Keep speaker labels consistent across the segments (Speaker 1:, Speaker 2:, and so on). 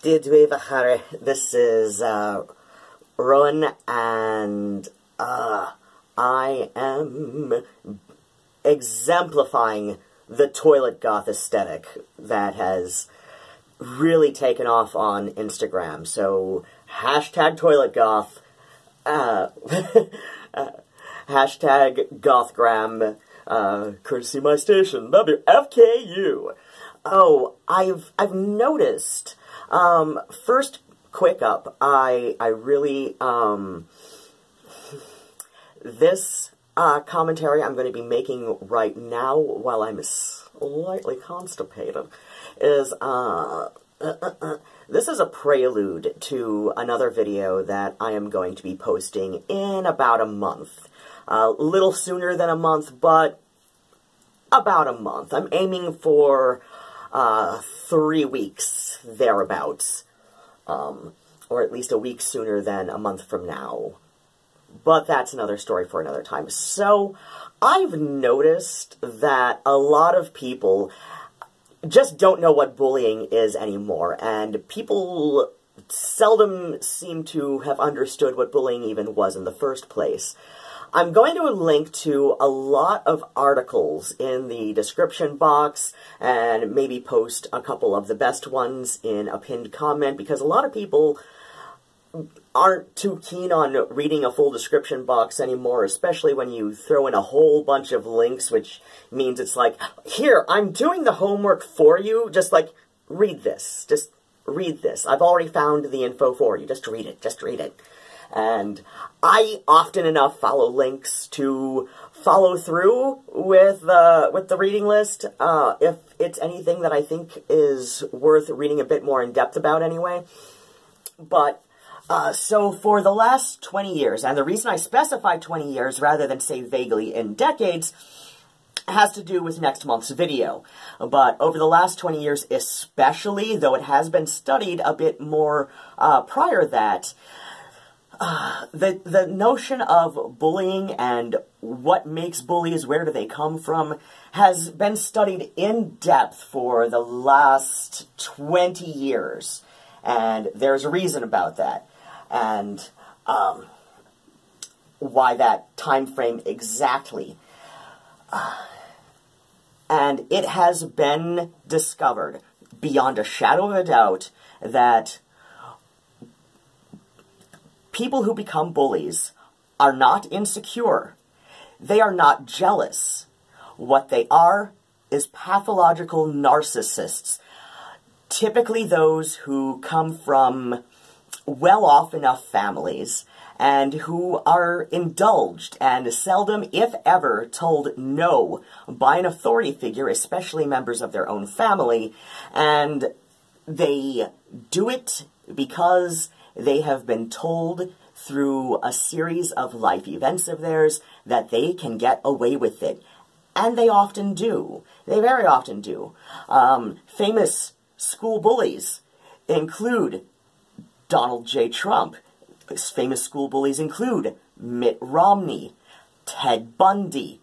Speaker 1: This is Ruadhán, and I am exemplifying the toilet goth aesthetic that has really taken off on Instagram. So, hashtag toilet goth, hashtag gothgram, courtesy my station, WFKU. Oh, I've noticed, first quick up, I really, this, commentary I'm going to be making right now while I'm slightly constipated is, this is a prelude to another video that I am going to be posting in about a month. A little sooner than a month, but about a month. I'm aiming for 3 weeks, thereabouts. Or at least a week sooner than a month from now. But that's another story for another time. So, I've noticed that a lot of people just don't know what bullying is anymore, and people seldom seem to have understood what bullying even was in the first place. I'm going to link to a lot of articles in the description box, and maybe post a couple of the best ones in a pinned comment, because a lot of people aren't too keen on reading a full description box anymore, especially when you throw in a whole bunch of links, which means it's like, here, I'm doing the homework for you, just like, read this, just read this. I've already found the info for you, just read it, just read it. And I often enough follow links to follow through with the reading list, if it's anything that I think is worth reading a bit more in depth about anyway. But, so for the last 20 years, and the reason I specify 20 years rather than say vaguely in decades, has to do with next month's video. But over the last 20 years especially, though it has been studied a bit more prior that, the notion of bullying and what makes bullies, where do they come from, has been studied in depth for the last 20 years. And there's a reason about that. And why that time frame exactly. And it has been discovered, beyond a shadow of a doubt, that people who become bullies are not insecure. They are not jealous. What they are is pathological narcissists. Typically those who come from well-off enough families and who are indulged and seldom, if ever, told no by an authority figure, especially members of their own family, and they do it because they have been told through a series of life events of theirs that they can get away with it. And they often do. They very often do. Famous school bullies include Donald J. Trump. Famous school bullies include Mitt Romney, Ted Bundy.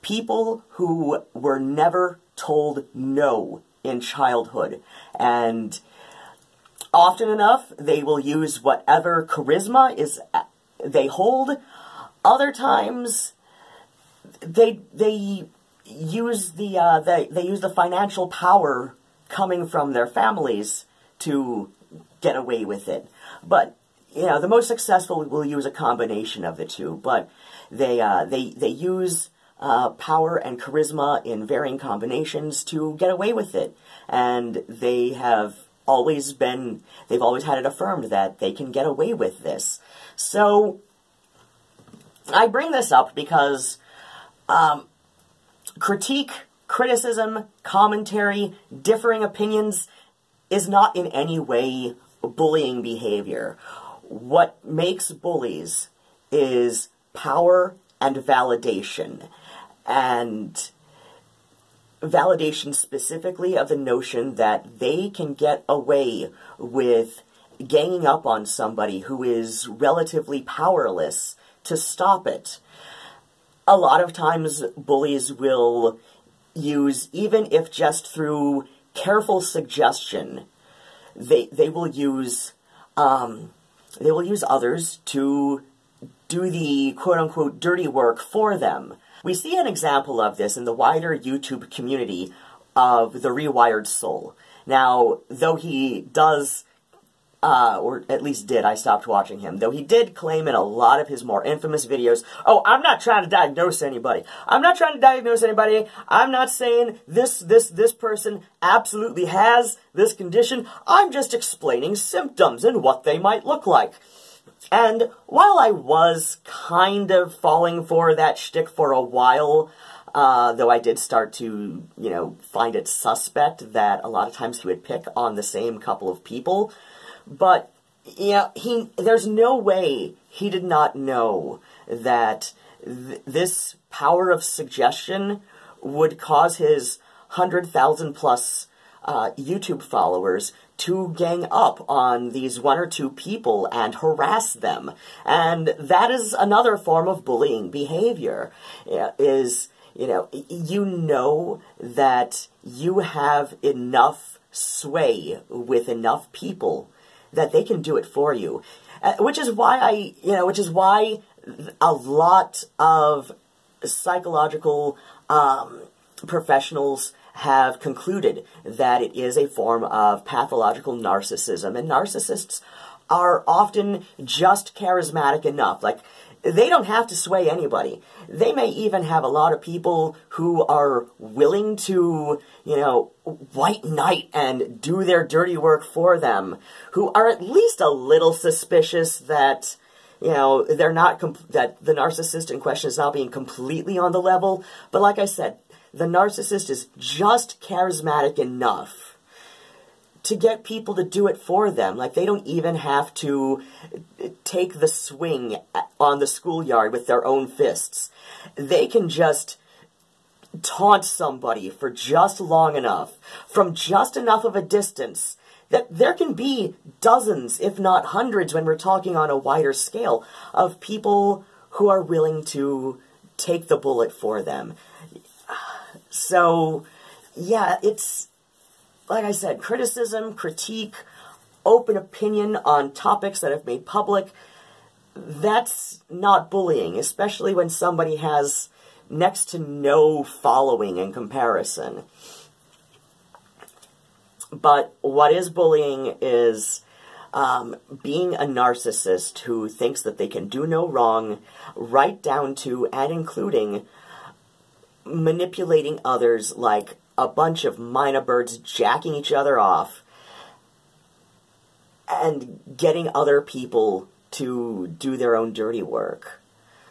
Speaker 1: People who were never told no in childhood. And often enough, they will use whatever charisma they hold. Other times, they use the financial power coming from their families to get away with it. But you know, the most successful will use a combination of the two. But they use power and charisma in varying combinations to get away with it, and they've always had it affirmed that they can get away with this. So, I bring this up because critique, criticism, commentary, differing opinions is not in any way bullying behavior. What makes bullies is power and validation. And validation specifically of the notion that they can get away with ganging up on somebody who is relatively powerless to stop it. A lot of times bullies will use, even if just through careful suggestion, they will use others to do the quote-unquote dirty work for them. We see an example of this in the wider YouTube community of the Rewired Soul. Now, though he does, or at least did, I stopped watching him, though he did claim in a lot of his more infamous videos, oh, I'm not trying to diagnose anybody. I'm not trying to diagnose anybody. I'm not saying this person absolutely has this condition. I'm just explaining symptoms and what they might look like. And while I was kind of falling for that shtick for a while, though I did start to, you know, find it suspect that a lot of times he would pick on the same couple of people, but, yeah, there's no way he did not know that this power of suggestion would cause his 100,000 plus YouTube followers to gang up on these one or two people and harass them. And that is another form of bullying behavior, you know that you have enough sway with enough people that they can do it for you. Which is why a lot of psychological professionals have concluded that it is a form of pathological narcissism, and narcissists are often just charismatic enough. Like, they don't have to sway anybody. They may even have a lot of people who are willing to, white knight and do their dirty work for them, who are at least a little suspicious that, they're not, that the narcissist in question is not being completely on the level. But like I said, the narcissist is just charismatic enough to get people to do it for them. Like, they don't even have to take the swing on the schoolyard with their own fists. They can just taunt somebody for just long enough, from just enough of a distance, that there can be dozens, if not hundreds, when we're talking on a wider scale, of people who are willing to take the bullet for them. So, yeah, it's, like I said, criticism, critique, open opinion on topics that have made public, that's not bullying, especially when somebody has next to no following in comparison. But what is bullying is being a narcissist who thinks that they can do no wrong, right down to and including manipulating others like a bunch of minor birds jacking each other off and getting other people to do their own dirty work.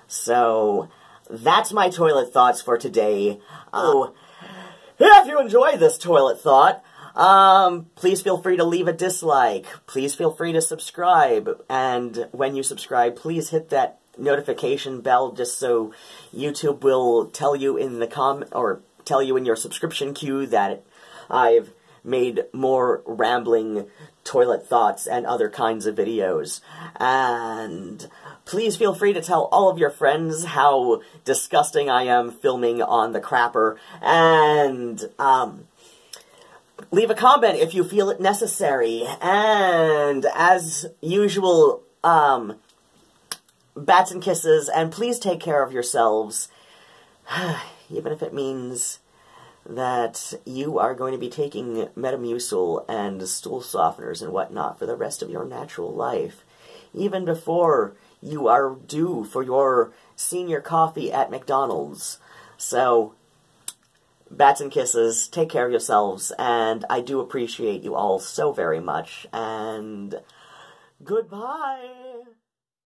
Speaker 1: So, that's my toilet thoughts for today. If you enjoyed this toilet thought, please feel free to leave a dislike. Please feel free to subscribe. And when you subscribe, please hit that notification bell just so YouTube will tell you in the tell you in your subscription queue that I've made more rambling toilet thoughts and other kinds of videos. And please feel free to tell all of your friends how disgusting I am filming on the crapper. And leave a comment if you feel it necessary. And as usual, bats and kisses, and please take care of yourselves, even if it means that you are going to be taking Metamucil and stool softeners and whatnot for the rest of your natural life, even before you are due for your senior coffee at McDonald's. So, bats and kisses, take care of yourselves, and I do appreciate you all so very much, and goodbye!